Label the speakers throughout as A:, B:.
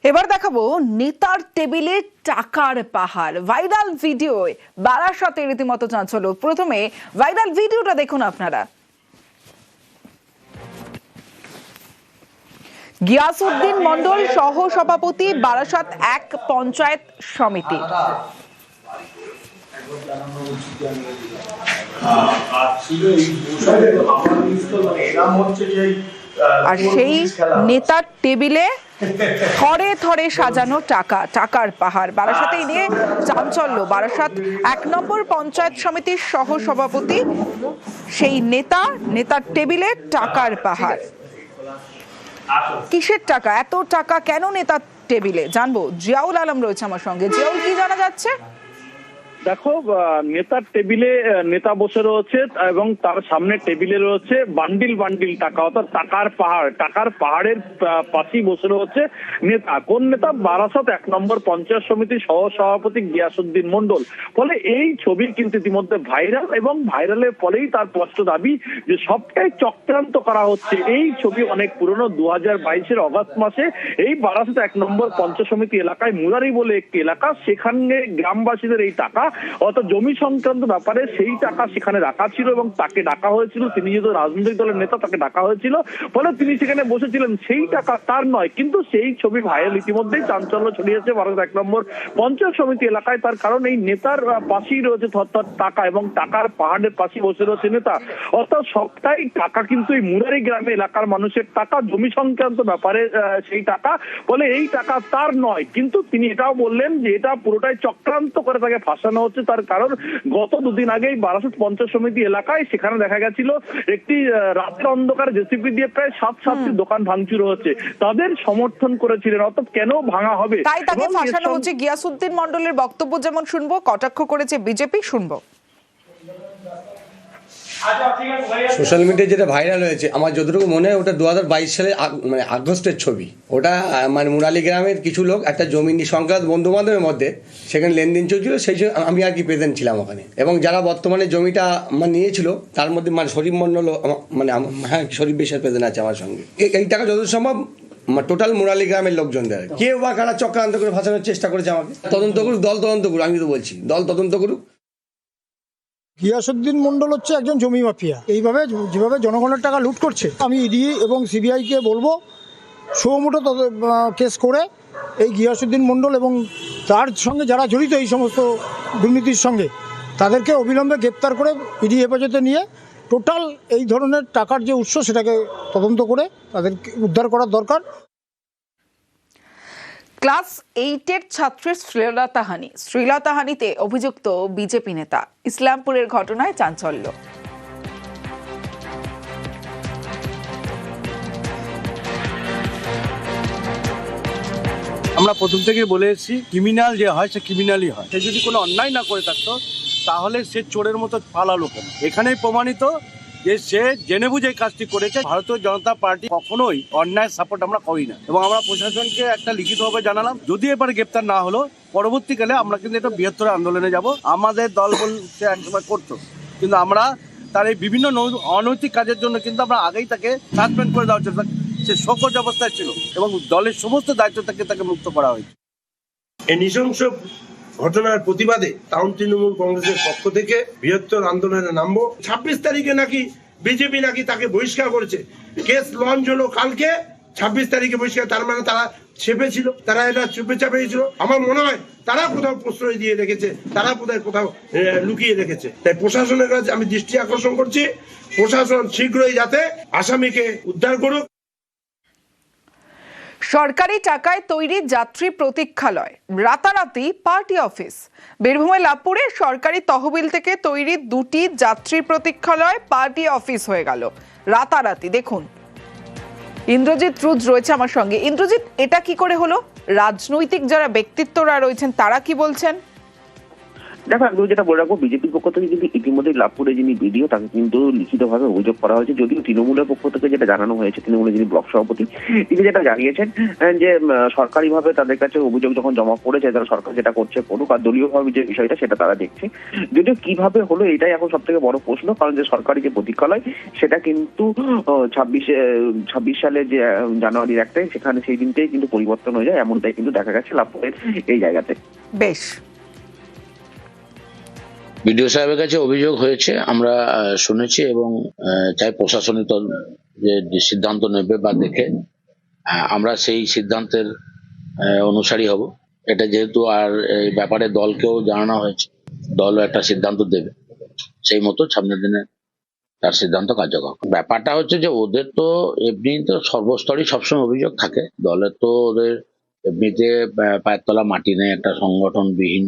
A: এবার দেখাবো নেতার টেবিলে টাকার পাহাড়। ভাইরাল ভিডিওয় বারাসাতে রীতিমতো চাঞ্চল্য। প্রথমে ভাইরাল ভিডিওটা দেখুন আপনারা। গিয়াসউদ্দিন মন্ডল সহ সভাপতি, বারাসাত এক পঞ্চায়েত সমিতি। আর সেই নেতার টেবিলে থরে থরে সাজানো টাকার পাহাড়। বারাসাতে নিয়ে চাঞ্চল্য। বারাসাত ১ নম্বর পঞ্চায়েত সমিতির সহ সভাপতি সেই নেতার টেবিলে টাকার পাহাড়। কিসের টাকা? এত টাকা কেন নেতার টেবিলে? জানবো। জিয়াউল আলম রয়েছে আমার সঙ্গে। জিয়াউল, কি জানা যাচ্ছে?
B: দেখো, নেতার টেবিলে নেতা বসে রয়েছে এবং তার সামনে টেবিলে রয়েছে বান্ডিল বান্ডিল টাকা, অর্থাৎ টাকার পাহাড়ের পাশেই বসে রয়েছে নেতা। কোন নেতা? বারাসাত ১ নম্বর পঞ্চায়েত সমিতির সহ সভাপতি গিয়াসউদ্দিন মন্ডল। ফলে এই ছবি কিন্তু ইতিমধ্যে ভাইরাল, এবং ভাইরালের ফলেই তার স্পষ্ট দাবি যে সবটাই চক্রান্ত করা হচ্ছে। এই ছবি অনেক পুরনো। ২০২২-এর অগস্ট মাসে এই বারাসাত ১ নম্বর পঞ্চায়েত সমিতি এলাকায় মুরারি বলে একটি এলাকা, সেখানে গ্রামবাসীদের এই টাকা, অর্থাৎ জমি সংক্রান্ত ব্যাপারে সেই টাকা সেখানে রাখা ছিল এবং তাকে ডাকা হয়েছিল। তিনি যেহেতু রাজনৈতিক দলের নেতা, তাকে ডাকা হয়েছিল, ফলে তিনি সেখানে বসেছিলেন। সেই টাকা তার নয়, কিন্তু সেই ছবি ভাইরাল, ইতিমধ্যেই চাঞ্চল্য ছড়িয়েছে বারাসাত ১ নম্বর পঞ্চায়েত সমিতি এলাকায়। তার কারণ এই নেতার পাশেই রয়েছে থরথর টাকা, এবং টাকার পাহাড়ের পাশে বসে রয়েছে নেতা। অর্থাৎ সবটাই টাকা কিন্তু এই মুরারি গ্রামে এলাকার মানুষের টাকা, জমি সংক্রান্ত ব্যাপারে সেই টাকা। ফলে এই টাকা তার নয়, কিন্তু তিনি এটাও বললেন যে এটা পুরোটাই চক্রান্ত করে তাকে ফাঁসানো হচ্ছে। তার কারণ গত দুদিন আগেই বারাসাত পঞ্চায়েত সমিতি এলাকায় সেখানে দেখা গেছিল একটি রাতের অন্ধকারে জেসিপি দিয়ে প্রায় ৭-৭টি দোকান ভাঙচুর হচ্ছে। তাদের সমর্থন করেছিলেন, অর্থাৎ কেন ভাঙা হবে,
A: তাই তাকে ফাঁসানো হচ্ছে। গিয়াসউদ্দিন মন্ডলের বক্তব্য যেমন শুনবো, কটাক্ষ করেছে বিজেপি, শুনবো।
C: সোশ্যাল মিডিয়ায় যেটা ভাইরাল হয়েছে, আমার যতটুকু মনে হয় ওটা ২০২২ সালের মানে আগস্টের ছবি। ওটা মানে মুরালি গ্রামের কিছু লোক একটা জমি সংক্রান্ত বন্ধু বান্ধবের মধ্যে সেখানে লেনদেন চলছিল, সেই জন্য আমি আর কি প্রেজেন্ট ছিলাম ওখানে। এবং যারা বর্তমানে জমিটা মানে নিয়েছিল তার মধ্যে মানে শরীফ মন্ডল, মানে হ্যাঁ শরীফ বিশ্বাস প্রেজেন্ট আছে আমার সঙ্গে। এই টাকা যত সম্ভব টোটাল মুরালি গ্রামের লোকজনদের, কেউ বা কারা চক্রান্ত করে ফাঁসানোর চেষ্টা করেছে আমাকে। তদন্ত করুক, দল তদন্ত করুক, আমি তো বলছি দল তদন্ত করুক।
D: গিয়াসউদ্দিন মন্ডল হচ্ছে একজন জমি মাফিয়া। এইভাবে যেভাবে জনগণের টাকা লুট করছে, আমি ইডি এবং সিবিআইকে বলবো সুমোটো কেস করে এই গিয়াসউদ্দিন মন্ডল এবং তার সঙ্গে যারা জড়িত এই সমস্ত দুর্নীতির সঙ্গে, তাদেরকে অবিলম্বে গ্রেপ্তার করে ইডি হেফাজতে নিয়ে টোটাল এই ধরনের টাকার যে উৎস সেটাকে তদন্ত করে তাদেরকে উদ্ধার করার দরকার।
A: ক্লাস 8-এর ছাত্রের শ্লীলতাহানিতে অভিযুক্ত বিজেপি নেতা। ইসলামপুরের ঘটনায় চাঞ্চল্য।
E: আমরা প্রথম থেকে বলে এসেছি, ক্রিমিনাল যে হয় সে ক্রিমিনালই হয়। সে যদি কোনো অন্যায় না করে থাকতো তাহলে সে চোরের মতো পালালো কেন? এখানেই প্রমাণিত যে সে জেনে বুঝে কাজটি করেছে। ভারতীয় জনতা পার্টি কখনোই অন্যায় সাপোর্ট আমরা করি না, এবং আমরা প্রশাসনকে একটা লিখিতভাবে জানালাম, যদি এবার গ্রেপ্তার না হলো পরবর্তীকালে আমরা কিন্তু একটা বৃহত্তর আন্দোলনে যাব। আমাদের দল বলতে একসময় করতো, কিন্তু আমরা তার এই বিভিন্ন অনৈতিক কাজের জন্য কিন্তু আমরা আগেই তাকে সাসপেন্ড করে দেওয়া হচ্ছে। সে শোকজ অবস্থায় ছিল এবং দলের সমস্ত দায়িত্ব থেকে তাকে মুক্ত করা হয়েছে।
F: এই নৃশংস ঘটনার প্রতিবাদে টাউন তৃণমূল কংগ্রেসের পক্ষ থেকে বৃহত্তর আন্দোলনে নামবো। ২৬ তারিখে নাকি বিজেপি নাকি তাকে বহিষ্কার করেছে। কেস লঞ্চ হলো কালকে, ২৬ তারিখে বহিষ্কার। তার মানে তারা চেপেছিল, তারা এটা চুপে চাপেছিল। আমার মনে হয় তারা কোথাও প্রশ্রয় দিয়ে রেখেছে, তারা কোথাও লুকিয়ে রেখেছে। তাই প্রশাসনের কাছে আমি দৃষ্টি আকর্ষণ করছি, প্রশাসন শীঘ্রই যাতে আসামিকে উদ্ধার করুক।
A: সরকারি টাকায় তৈরি যাত্রী প্রতীক্ষালয়, রাতারাতি পার্টি অফিস। বীরভূমের লাভপুরে সরকারি তহবিল থেকে তৈরি 2টি যাত্রী প্রতীক্ষালয় পার্টি অফিস হয়ে গেল রাতারাতি। দেখুন, ইন্দ্রজিৎ রুদ্র রয়েছে আমার সঙ্গে। ইন্দ্রজিৎ, এটা কি করে হলো? রাজনৈতিক যারা ব্যক্তিত্বরা রয়েছেন তারা কি বলছেন?
G: দেখো, আমি যেটা বলে রাখবো, বিজেপির পক্ষ থেকে কিন্তু ইতিমধ্যে লাভপুরে যিনি বিডিও তাকে কিন্তু লিখিতভাবে অভিযোগ করা হয়েছে। যদিও তৃণমূলের পক্ষ থেকে যেটা জানানো হয়েছে, তৃণমূলের যিনি ব্লক সভাপতি তিনি যেটা জানিয়েছেন যে সরকারিভাবে তাদের কাছে অভিযোগ যখন জমা পড়েছে, তারা সরকার যেটা করছে করুক, আর দলীয়ভাবে যে বিষয়টা সেটা তারা দেখছে। যদিও কিভাবে হলো এটাই এখন সব থেকে বড় প্রশ্ন, কারণ যে সরকারি যে প্রতীক্ষালয় সেটা কিন্তু 26 সালে যে জানুয়ারির 1 তারিখ সেখানে সেই দিনটাই কিন্তু পরিবর্তন হয়ে যায়, এমনটাই কিন্তু দেখা গেছে লাভপুরের এই জায়গাতে।
A: বেশ,
H: বিডিও সাহেবের কাছে অভিযোগ হয়েছে, আমরা শুনেছি, এবং চাই প্রশাসনিক যে সিদ্ধান্ত নেবে বা দেখে আমরা সেই সিদ্ধান্তের অনুসারী হব। এটা যেহেতু আর এই ব্যাপারে দলকেও জানানো হয়েছে, দলও একটা সিদ্ধান্ত দেবে, সেই মতো সামনের দিনে তার সিদ্ধান্ত কার্যকর। ব্যাপারটা হচ্ছে যে ওদের তো এমনি তো সর্বস্তরই সবসময় অভিযোগ থাকে, দলের তো ওদের এমনিতে পায়ের তলা মাটি নেই, একটা সংগঠনবিহীন,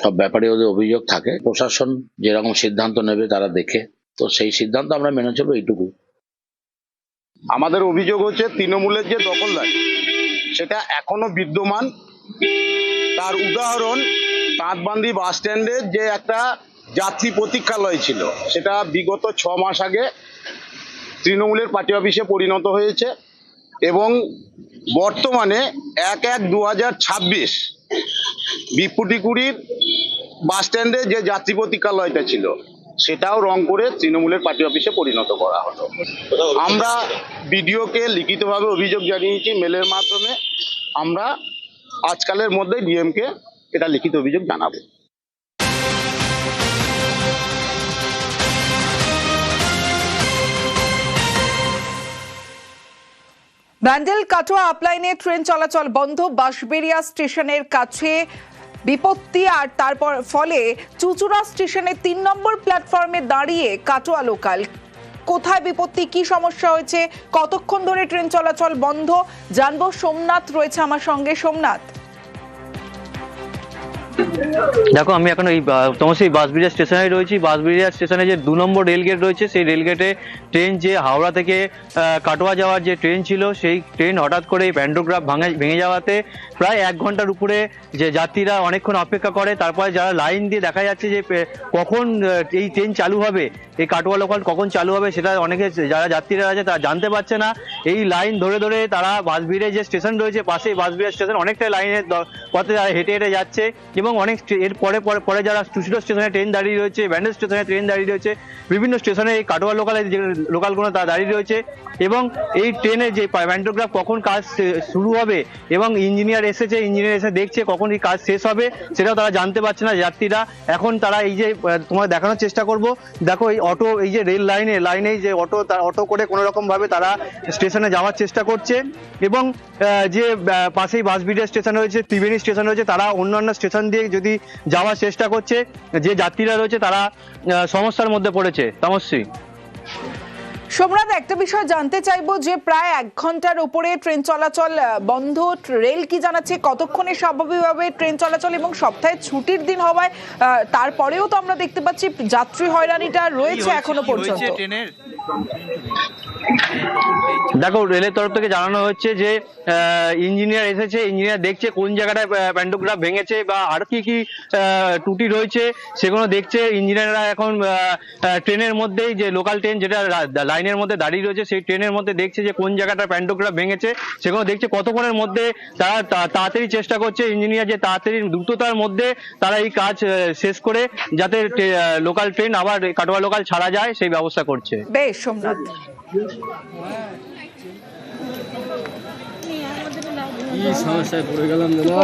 H: সব ব্যাপারে ওদের অভিযোগ থাকে। প্রশাসন যেরকম সিদ্ধান্ত নেবে তারা দেখে, তো সেই সিদ্ধান্ত আমরা মেনে চলবো, এইটুকু।
I: আমাদের অভিযোগ হচ্ছে তৃণমূলের যে দখলদারি সেটা এখনো বিদ্যমান। তার উদাহরণ তাঁতবান্দি বাস স্ট্যান্ডের যে একটা যাত্রী প্রতীক্ষালয় ছিল, সেটা বিগত 6 মাস আগে তৃণমূলের পার্টি অফিসে পরিণত হয়েছে, এবং বর্তমানে 1/1/2026 বিপুটিকুড়ির বাস স্ট্যান্ডে যে যাত্রী প্রতীক্ষালয়টা ছিল সেটাও রং করে তৃণমূলের পার্টি অফিসে পরিণত করা হলো। আমরা বিডিওকে লিখিতভাবে অভিযোগ জানিয়েছি মেলের মাধ্যমে, আমরা আজকালের মধ্যে ডিএমকে এটা লিখিত অভিযোগ জানাবো।
A: ব্যান্ডেল কাটোয়া আপলাইনে ট্রেন চলাচল বন্ধ, বাঁশবেড়িয়া স্টেশনের কাছে বিপত্তি, আর তারপর ফলে চুচুড়া স্টেশনে 3 নম্বর প্ল্যাটফর্মে দাঁড়িয়ে কাটোয়া লোকাল। কোথায় বিপত্তি, কি সমস্যা হয়েছে, কতক্ষণ ধরে ট্রেন চলাচল বন্ধ জানবো। সোমনাথ রয়েছে আমার সঙ্গে। সোমনাথ,
J: দেখো, আমি এখন এই তোমার সেই বাঁশবেড়িয়া স্টেশনে রয়েছি। বাঁশবেড়িয়া স্টেশনে যে 2 নম্বর রেলগেট রয়েছে, সেই রেলগেটে ট্রেন যে হাওড়া থেকে কাটোয়া যাওয়ার যে ট্রেন ছিল, সেই ট্রেন হঠাৎ করে এই প্যান্টোগ্রাফ ভেঙে যাওয়াতে প্রায় 1 ঘন্টার উপরে যে যাত্রীরা অনেকক্ষণ অপেক্ষা করে। তারপরে যারা লাইন দিয়ে দেখা যাচ্ছে যে কখন এই ট্রেন চালু হবে, এই কাটোয়া লোকাল কখন চালু হবে, সেটা অনেকে যারা যাত্রীরা আছে তারা জানতে পারছে না। এই লাইন ধরে ধরে তারা বাঁশবেড়িয়া যে স্টেশন রয়েছে পাশেই বাঁশবেড়িয়া স্টেশন, অনেকটা লাইনের পথে তারা হেঁটে হেঁটে যাচ্ছে, এবং অনেক এর পরে যারা চুচুড়া স্টেশনে ট্রেন দাঁড়িয়ে রয়েছে, ব্যান্ডেল স্টেশনে ট্রেন দাঁড়িয়ে রয়েছে, বিভিন্ন স্টেশনে এই কাটোয়া লোকালে যে লোকালগুলো তারা দাঁড়িয়ে রয়েছে। এবং এই ট্রেনের যে প্যান্টোগ্রাফ কখন কাজ শুরু হবে, এবং ইঞ্জিনিয়ার এসে দেখছে কখন এই কাজ শেষ হবে, সেটাও তারা জানতে পারছে না যাত্রীরা। এখন তারা এই যে তোমার দেখানোর চেষ্টা করব, দেখো এই অটো, এই যে রেল লাইনে যে অটো করে কোনো রকম ভাবে তারা স্টেশনে যাওয়ার চেষ্টা করছে, এবং যে পাশেই বাঁশবেড়িয়া স্টেশন রয়েছে, ত্রিবেণী স্টেশন রয়েছে, তারা অন্যান্য স্টেশন দিয়ে যদি যাওয়ার চেষ্টা করছে। যে যাত্রীরা রয়েছে তারা সমস্যার মধ্যে পড়েছে। তামস্বী,
A: সোমনাথ, একটা বিষয় জানতে চাইবো যে প্রায় 1 ঘন্টার উপরে ট্রেন চলাচল বন্ধ, রেল কি জানাচ্ছে কতক্ষণে স্বাভাবিকভাবে ট্রেন চলাচল, এবং সপ্তাহে ছুটির দিন হওয়ায় তারপরেও তো আমরা দেখতে পাচ্ছি যাত্রী হয়রানিটা রয়েছে এখনো পর্যন্ত।
J: দেখো, রেলের তরফ থেকে জানানো হচ্ছে যে ইঞ্জিনিয়ার এসেছে, ইঞ্জিনিয়ার দেখছে কোন জায়গাটায় প্যান্টোগ্রাফ ভেঙেছে বা আর কি কি ত্রুটি রয়েছে সেগুলো দেখছে। ইঞ্জিনিয়াররা এখন ট্রেনের মধ্যেই, যে লোকাল ট্রেন যেটা লাইনের মধ্যে দাঁড়িয়ে রয়েছে, সেই ট্রেনের মধ্যে দেখছে যে কোন জায়গাটা প্যান্টোগ্রাফ ভেঙেছে, সেগুলো দেখছে। কতক্ষণের মধ্যে তারা তাড়াতাড়ি চেষ্টা করছে ইঞ্জিনিয়ার যে তাড়াতাড়ি দ্রুততার মধ্যে তারা এই কাজ শেষ করে যাতে লোকাল ট্রেন আবার কাটোয়া লোকাল ছাড়া যায় সেই ব্যবস্থা করছে।
A: বেশ সোমনাথ,
K: কি সমস্যায় পড়ে গেলাম দাদা।